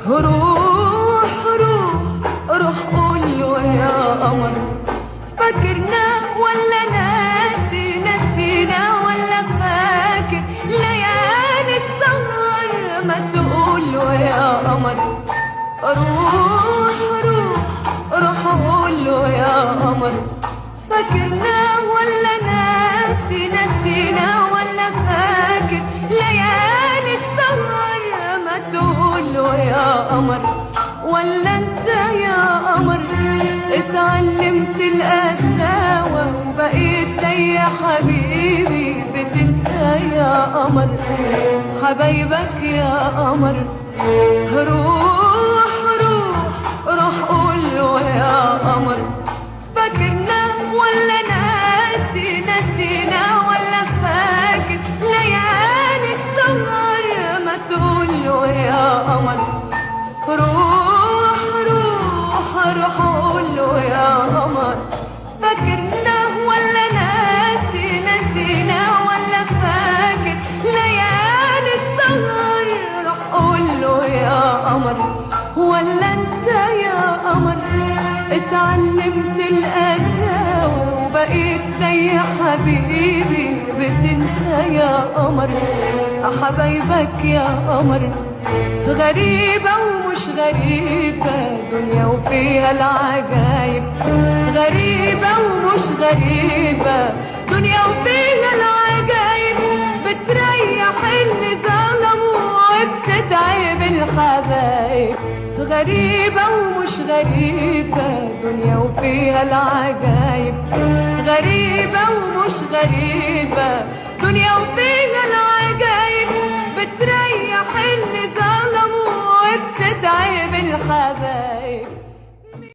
روح روح روح قوله يا قمر، فاكرنا ولا ناسي، نسينا ولا فاكر ليالي السهر؟ ما تقوله يا قمر. روح روح روح قوله يا قمر، فاكرنا ولا ناسي، نسينا ولا فاكر ليالي السهر؟ ما تقوله يا قمر. ولا انت يا قمر اتعلمت القساوة وبقيت زي حبيبي بتنسى يا قمر حبايبك يا قمر؟ روح روح روح قوله يا قمر، فاكرنا ولا ناسي، نسينا ولا فاكر ليالي السهر؟ ما تقوله يا قمر. روح روح روح قوله يا قمر، فاكرنا ولا ناسي، نسينا ولا فاكر ليالي السهر؟ روح قوله يا قمر. ولا انت يا قمر اتعلمت القساوة وبقيت زي حبيبي بتنسى يا قمر حبايبك يا قمر؟ غريبة ومش غريبة دنيا وفيها العجايب، غريبة ومش غريبة دنيا وفيها العجايب، بتريح اللي ظلموا وبتتعب الحبايب. غريبة ومش غريبة دنيا وفيها العجايب، غريبة ومش غريبة دنيا وفيها العجايب، بتريح اللي ظلموا وبتتعب الحبايب.